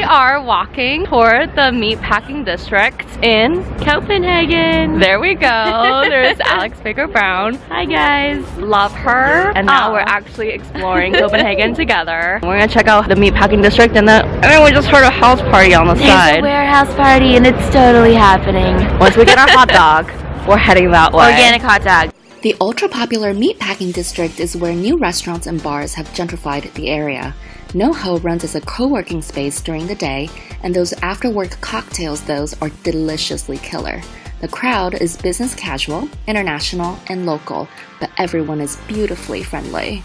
are walking toward the Meatpacking district in Copenhagen. There we go. There's Alex Baker Brown. Hi guys. Love her. And now we're actually exploring Copenhagen together. We're gonna check out the Meatpacking district and then we just heard a house party on the side. There's a warehouse party and it's totally happening. Once we get our hot dog, we're heading that way. Organic hot dog. The ultra-popular Meatpacking district is where new restaurants and bars have gentrified the area. NoHo runs as a co-working space during the day, and those after-work cocktails, those are deliciously killer. The crowd is business casual, international, and local, but everyone is beautifully friendly.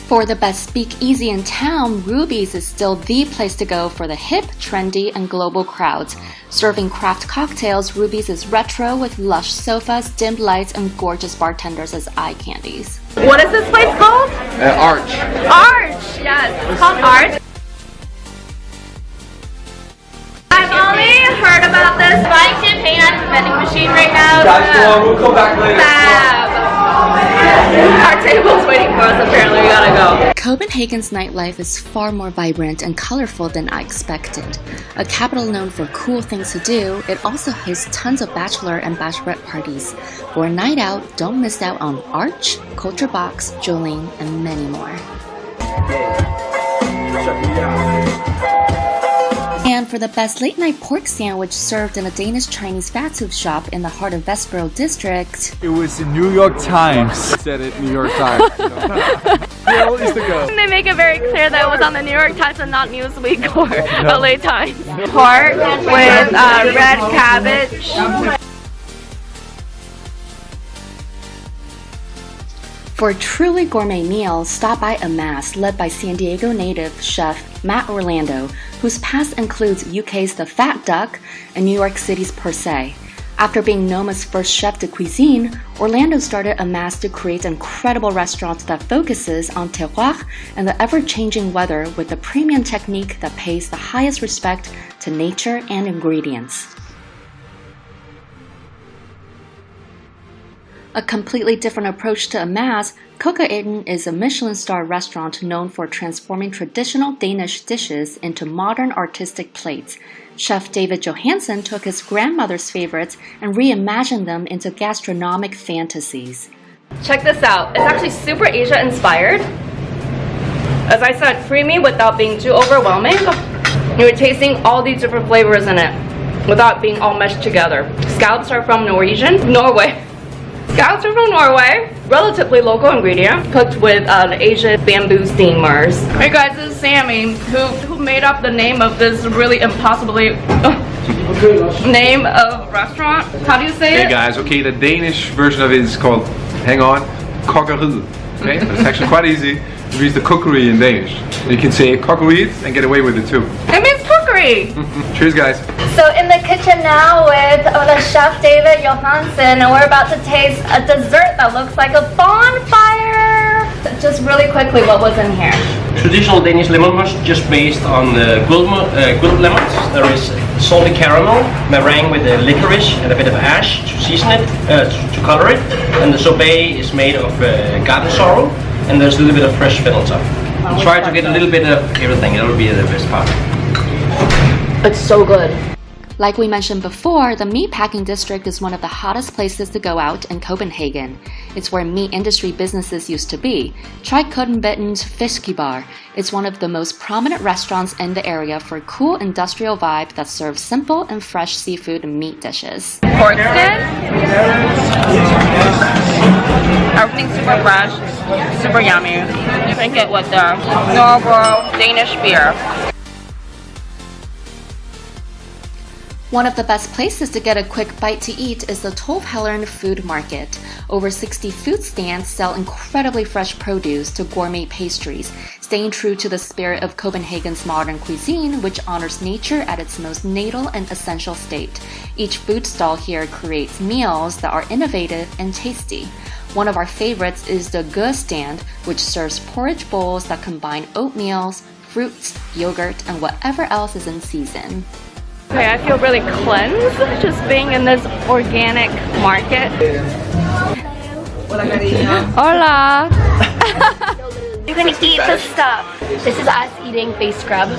For the best speakeasy in town, Ruby's is still the place to go for the hip, trendy, and global crowds. Serving craft cocktails, Ruby's is retro with lush sofas, dimmed lights, and gorgeous bartenders as eye candies. What is this place called? Arch. Arch! Yes, it's called Arch. I've only heard about this. Buying champagne out of the vending machine right now. Guys, go on, we'll come back later. Fab. Our table's waiting for us, apparently. We gotta go. Copenhagen's nightlife is far more vibrant and colorful than I expected. A capital known for cool things to do, it also hosts tons of bachelor and bachelorette parties. For a night out, don't miss out on Arch, Culture Box, Jolene, and many more. And for the best late-night pork sandwich served in a Danish Chinese fast food shop in the heart of Vesterbro district. It was in New York Times. Said it, New York Times. Still is to go. They make it very clear that it was on the New York Times and not Newsweek or LA Times. Pork with red cabbage. For a truly gourmet meal, stop by Amass, led by San Diego native chef Matt Orlando, whose past includes UK's The Fat Duck and New York City's Per Se. After being Noma's first chef de cuisine, Orlando started Amass to create an incredible restaurant that focuses on terroir and the ever-changing weather with a premium technique that pays the highest respect to nature and ingredients. A completely different approach to Amass, Kokkeriet is a Michelin-star restaurant known for transforming traditional Danish dishes into modern artistic plates. Chef David Johansen took his grandmother's favorites and reimagined them into gastronomic fantasies. Check this out. It's actually super Asia-inspired. As I said, creamy without being too overwhelming. You're tasting all these different flavors in it without being all meshed together. Scallops are from Norway. Scallops are from Norway, relatively local ingredient, cooked with Asian bamboo steamers. Hey guys, this is Sammy, who made up the name of this really impossibly name of restaurant. How do you say it? Hey guys, okay, the Danish version of it is called, hang on, Kokkeriet. Okay, it's actually quite easy. It means the cookery in Danish. You can say Kokkeriet and get away with it too. It means cookery! Cheers guys. So in the kitchen now with the chef David Johansen, and we're about to taste a dessert that looks like a bonfire. Just really quickly, what was in here? Traditional Danish lemon mush, just based on grilled lemons. There is salted caramel, meringue with licorice and a bit of ash to season it, to color it. And the sorbet is made of garden sorrel, and there's a little bit of fresh fennel top. Try to get a little bit of everything, it'll be the best part. It's so good. Like we mentioned before, the Meatpacking district is one of the hottest places to go out in Copenhagen. It's where meat industry businesses used to be. Try Kodenbetten's Fiskebar. It's one of the most prominent restaurants in the area for a cool industrial vibe that serves simple and fresh seafood and meat dishes. Pork skin. Everything's super fresh, super yummy. Drink it with the normal Danish beer. One of the best places to get a quick bite to eat is the Tivoli food market. Over 60 food stands sell incredibly fresh produce to gourmet pastries, staying true to the spirit of Copenhagen's modern cuisine, which honors nature at its most natal and essential state. Each food stall here creates meals that are innovative and tasty. One of our favorites is the Gourmet stand, which serves porridge bowls that combine oatmeals, fruits, yogurt, and whatever else is in season. Okay, I feel really cleansed just being in this organic market. Hola. You're gonna eat the stuff. This is us eating face scrub.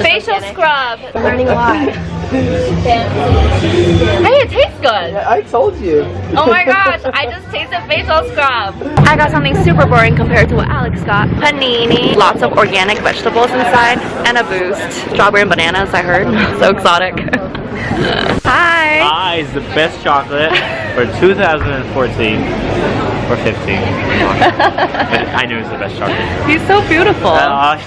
Facial scrub. I'm learning a lot. Hey, it tastes good. I told you. Oh my gosh, I just tasted facial scrub. I got something super boring compared to what Alex got. Panini, lots of organic vegetables inside, and a boost. Strawberry and bananas, I heard. So exotic. Hi. Ah is the best chocolate for 2014 or 15. But I knew it's the best chocolate. He's so beautiful.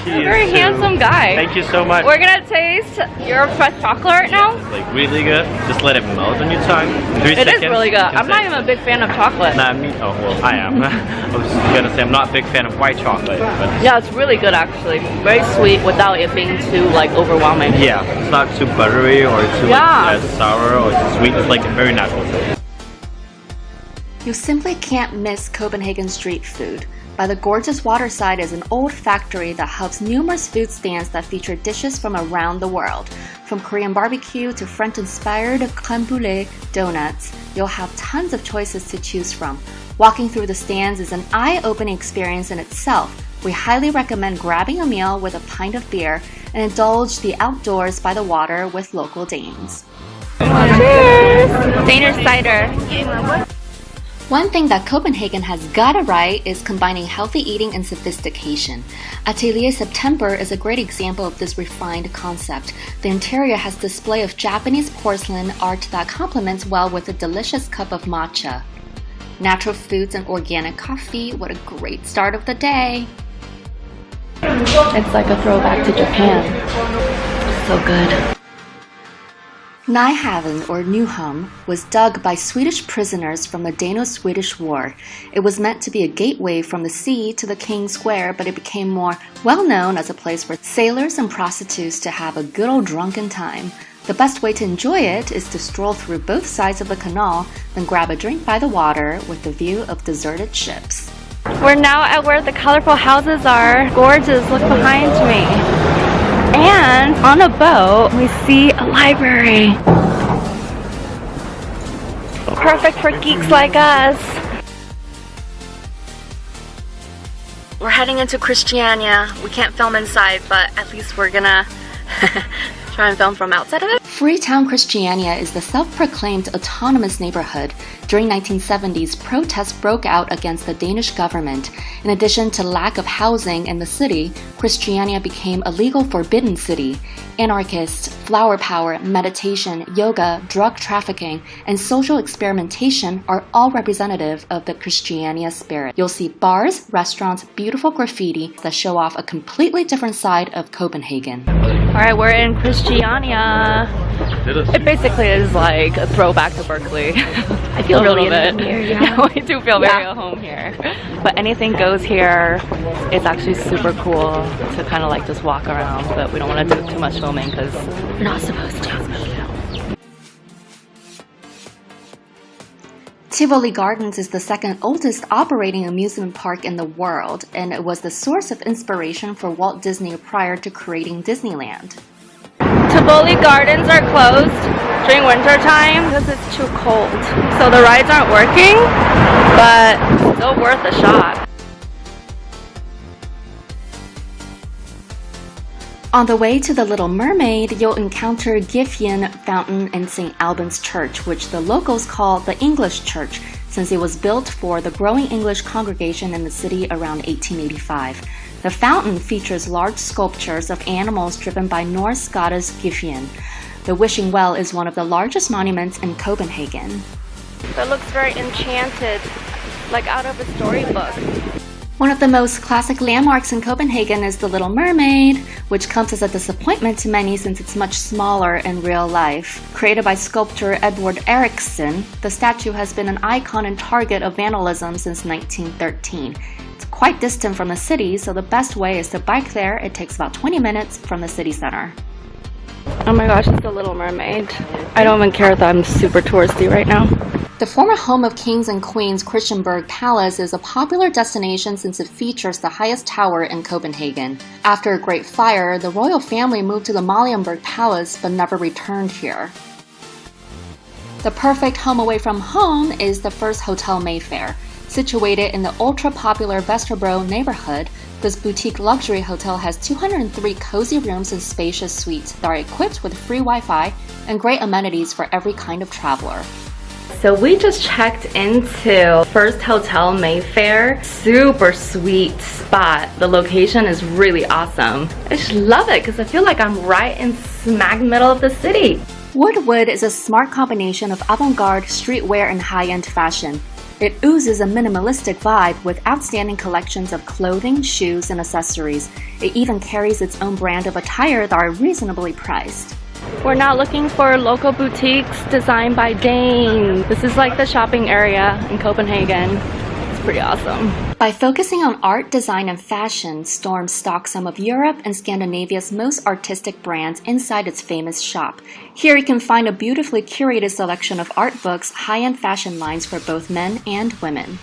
She is Very too. handsome guy. Thank you so much. We're gonna taste your fresh chocolate right now. It's like really good. Just let it melt on your tongue. In 3 It seconds. is really good. you can I'm not taste even a it. big fan of chocolate. Nah, me. Oh well, I am. I was gonna say I'm not a big fan of white chocolate, but Yeah, it's really good actually. Very sweet without it being too like overwhelming. yeah, it's not too buttery or too Yeah. sour or too sweet. It's like a very natural taste. You simply can't miss Copenhagen street food. By the gorgeous Waterside is an old factory that helps numerous food stands that feature dishes from around the world. From Korean barbecue to French-inspired crème brûlée donuts, you'll have tons of choices to choose from. Walking through the stands is an eye-opening experience in itself. We highly recommend grabbing a meal with a pint of beer and indulge the outdoors by the water with local Danes. Cheers! Danish cider. One thing that Copenhagen has got it right is combining healthy eating and sophistication. Atelier September is a great example of this refined concept. The interior has display of Japanese porcelain art that complements well with a delicious cup of matcha. Natural foods and organic coffee, what a great start of the day! It's like a throwback to Japan. So good. Nyhavn, or Nyhavn, was dug by Swedish prisoners from the Dano-Swedish War. It was meant to be a gateway from the sea to the King's Square, but it became more well-known as a place for sailors and prostitutes to have a good old drunken time. The best way to enjoy it is to stroll through both sides of the canal, then grab a drink by the water with the view of deserted ships. We're now at where the colorful houses are. Gorgeous, look behind me. And on a boat, we see a library. Perfect for geeks like us. We're heading into Christiania. We can't film inside, but at least we're gonna try and film from outside of it. Freetown Christiania is the self-proclaimed autonomous neighborhood. During 1970s, protests broke out against the Danish government. In addition to lack of housing in the city, Christiania became a legal forbidden city. Anarchists, flower power, meditation, yoga, drug trafficking, and social experimentation are all representative of the Christiania spirit. You'll see bars, restaurants, beautiful graffiti that show off a completely different side of Copenhagen. Alright, we're in Christiania. It basically is like a throwback to Berkeley. I feel a really little at bit. home here, you know? Yeah, we do feel very at home here. But anything goes here. It's actually super cool to kind of like just walk around, but we don't want to do too much filming because We're not supposed to. Tivoli Gardens is the second oldest operating amusement park in the world, and it was the source of inspiration for Walt Disney prior to creating Disneyland. Tivoli Gardens are closed during winter time because it's too cold. So the rides aren't working, but still worth a shot. On the way to the Little Mermaid, you'll encounter Gyfjön Fountain and St. Albans Church, which the locals call the English Church, since it was built for the growing English congregation in the city around 1885. The fountain features large sculptures of animals driven by Norse goddess Gyfjön. The Wishing Well is one of the largest monuments in Copenhagen. It looks very enchanted, like out of a storybook. One of the most classic landmarks in Copenhagen is the Little Mermaid, which comes as a disappointment to many since it's much smaller in real life. Created by sculptor Edward Eriksson, the statue has been an icon and target of vandalism since 1913. It's quite distant from the city, so the best way is to bike there. It takes about 20 minutes from the city center. Oh my gosh, it's the Little Mermaid. I don't even care that I'm super touristy right now. The former home of kings and queens, Christiansborg Palace, is a popular destination since it features the highest tower in Copenhagen. After a great fire, the royal family moved to the Marienborg Palace but never returned here. The perfect home away from home is the first Hotel Mayfair. Situated in the ultra-popular Vesterbro neighborhood, this boutique luxury hotel has 203 cozy rooms and spacious suites that are equipped with free Wi-Fi and great amenities for every kind of traveler. So we just checked into First Hotel Mayfair. Super sweet spot. The location is really awesome. I just love it because I feel like I'm right in smack middle of the city. Woodwood is a smart combination of avant-garde, streetwear, and high-end fashion. It oozes a minimalistic vibe with outstanding collections of clothing, shoes, and accessories. It even carries its own brand of attire that are reasonably priced. We're now looking for local boutiques designed by Dane. This is like the shopping area in Copenhagen. It's pretty awesome. By focusing on art, design, and fashion, Storm stocks some of Europe and Scandinavia's most artistic brands inside its famous shop. Here you can find a beautifully curated selection of art books, high-end fashion lines for both men and women.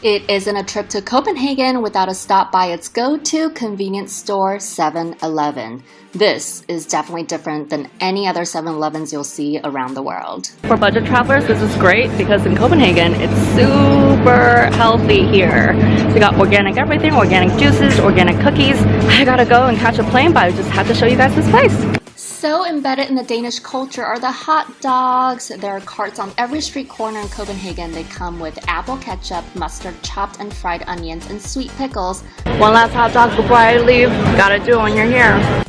It isn't a trip to Copenhagen without a stop by its go-to convenience store, 7-Eleven. This is definitely different than any other 7-Elevens you'll see around the world. For budget travelers, this is great because in Copenhagen, it's super healthy here. So you got organic everything, organic juices, organic cookies. I gotta go and catch a plane, but I just had to show you guys this place. So embedded in the Danish culture are the hot dogs. There are carts on every street corner in Copenhagen. They come with apple ketchup, mustard, chopped and fried onions, and sweet pickles. One last hot dog before I leave. Gotta do it when you're here.